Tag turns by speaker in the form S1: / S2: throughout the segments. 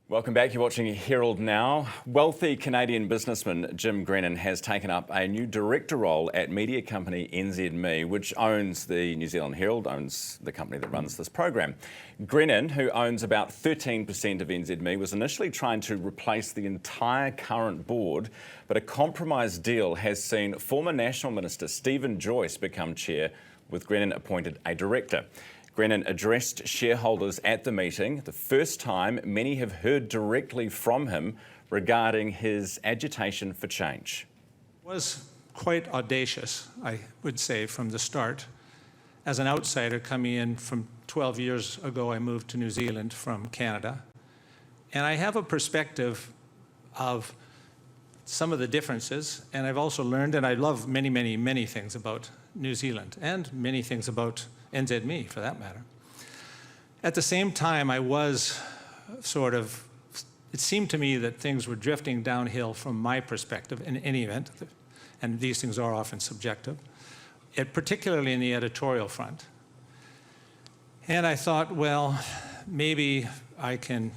S1: Welcome back. You're watching Herald Now. Wealthy Canadian businessman Jim Grennan has taken up a new director role at media company NZME, which owns the New Zealand Herald, owns the company that runs this program. Grennan, who owns about 13% of NZME, was initially trying to replace the entire current board, but a compromise deal has seen former National Minister Steven Joyce become chair, with Grennan appointed a director. Grennan addressed shareholders at the meeting, the first time many have heard directly from him regarding his agitation for change.
S2: It was quite audacious, I would say, from the start. As an outsider coming in from 12 years ago, I moved to New Zealand from Canada. And I have a perspective of some of the differences, and I've also learned, and I love many, many, many things about New Zealand, and many things about NZME, for that matter. At the same time, I was it seemed to me that things were drifting downhill from my perspective in any event, and these things are often subjective, particularly in the editorial front. And I thought, well, maybe I can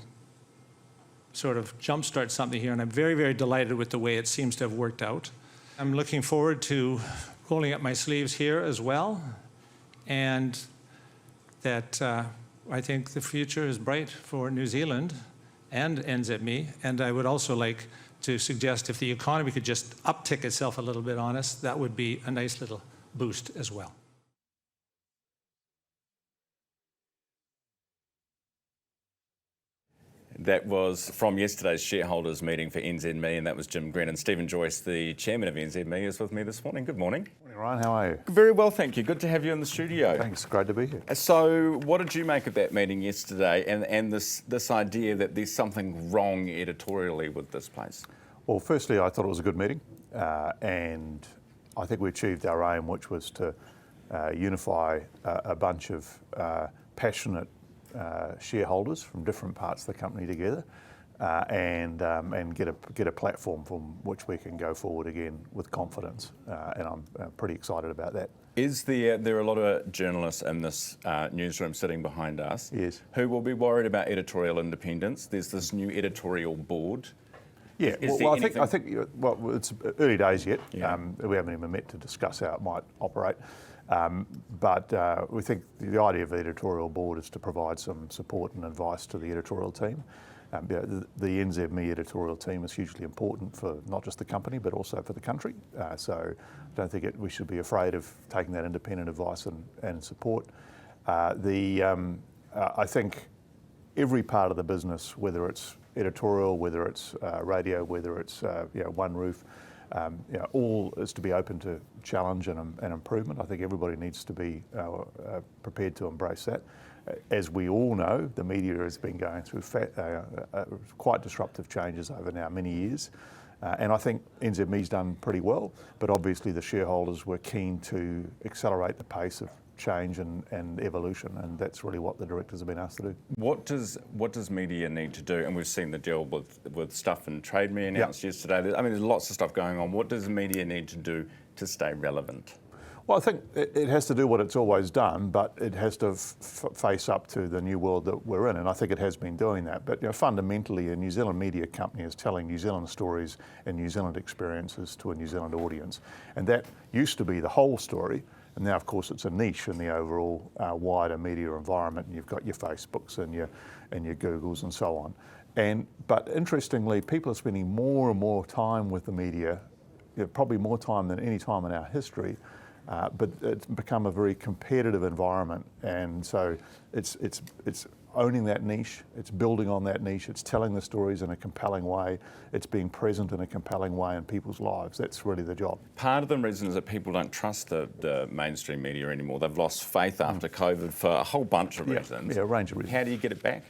S2: sort of jumpstart something here, and I'm very, very delighted with the way it seems to have worked out. I'm looking forward to rolling up my sleeves here as well, and that I think the future is bright for New Zealand and NZME, and I would also like to suggest if the economy could just uptick itself a little bit on us, that would be a nice little boost as well.
S1: That was from yesterday's shareholders meeting for NZME, and that was Jim Grennan. Steven Joyce, the chairman of NZME, is with me this morning. Good morning.
S3: Morning, Ryan. How are you?
S1: Very well, thank you. Good to have you in the studio.
S3: Thanks. Great to be here.
S1: So, what did you make of that meeting yesterday, and this idea that there's something wrong editorially with this place?
S3: Well, firstly, I thought it was a good meeting, and I think we achieved our aim, which was to unify a bunch of passionate shareholders from different parts of the company together, and get a platform from which we can go forward again with confidence, and I'm pretty excited about that.
S1: There are a lot of journalists in this newsroom sitting behind us,
S3: yes,
S1: who will be worried about editorial independence. There's this new editorial board.
S3: Yeah, I think it's early days yet.
S1: Yeah.
S3: We haven't even met to discuss how it might operate. But we think the idea of the editorial board is to provide some support and advice to the editorial team. The NZME editorial team is hugely important for not just the company, but also for the country. So I don't think we should be afraid of taking that independent advice and support. I think every part of the business, whether it's editorial, whether it's radio, whether it's One Roof, all is to be open to challenge and improvement. I think everybody needs to be prepared to embrace that. As we all know, the media has been going through quite disruptive changes over now many years. And I think NZME's done pretty well, but obviously the shareholders were keen to accelerate the pace of change and evolution, and that's really what the directors have been asked to do.
S1: What does media need to do? And we've seen the deal with Stuff and Trade Me announced yesterday. I mean, there's lots of stuff going on. What does media need to do to stay relevant?
S3: Well, I think it has to do what it's always done, but it has to face up to the new world that we're in, and I think it has been doing that. But fundamentally, a New Zealand media company is telling New Zealand stories and New Zealand experiences to a New Zealand audience, and that used to be the whole story. And now, of course, it's a niche in the overall wider media environment, and you've got your Facebooks and your Googles and so on. But interestingly, people are spending more and more time with the media, probably more time than any time in our history. But it's become a very competitive environment, and so it's owning that niche, it's building on that niche, it's telling the stories in a compelling way, it's being present in a compelling way in people's lives. That's really the job.
S1: Part of the reason is that people don't trust the mainstream media anymore. They've lost faith after COVID for a whole bunch of reasons.
S3: Yeah, a range of reasons.
S1: How do you get it back?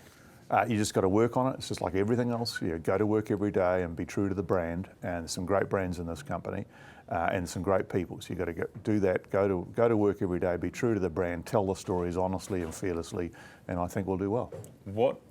S3: You just got to work on it. It's just like everything else. Go to work every day and be true to the brand. And there's some great brands in this company, and some great people. So you got to do that. Go to work every day. Be true to the brand. Tell the stories honestly and fearlessly, and I think we'll do well.
S1: What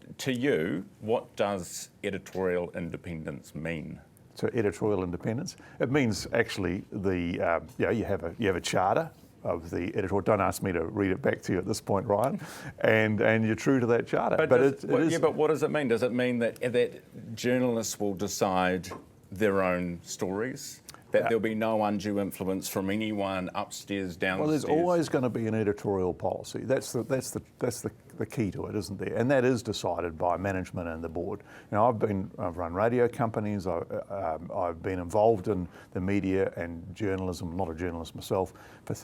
S1: does editorial independence mean?
S3: So editorial independence, it means actually you have a charter. the editorial. Don't ask me to read it back to you at this point, Ryan. And you're true to that charter.
S1: But what does it mean? Does it mean that journalists will decide their own stories? That there'll be no undue influence from anyone upstairs, downstairs?
S3: Well, there's always going to be an editorial policy. That's the key to it, isn't there? And that is decided by management and the board. You know, I've run radio companies. I've been involved in the media and journalism. I'm not a journalist myself for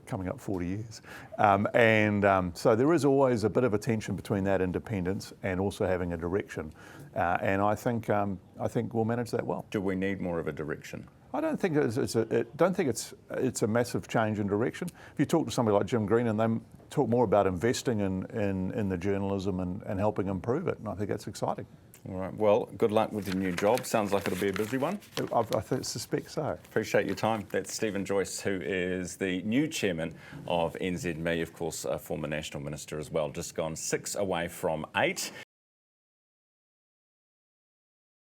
S3: coming up 40 years. So there is always a bit of a tension between that independence and also having a direction. And I think we'll manage that well.
S1: Do we need more of a direction?
S3: I don't think it's a massive change in direction. If you talk to somebody like Jim Green, and they talk more about investing in the journalism and helping improve it, and I think that's exciting.
S1: All right. Well, good luck with your new job. Sounds like it'll be a busy one.
S3: I suspect so.
S1: Appreciate your time. That's Steven Joyce, who is the new chairman of NZME, of course, a former national minister as well. Just gone 6 away from 8.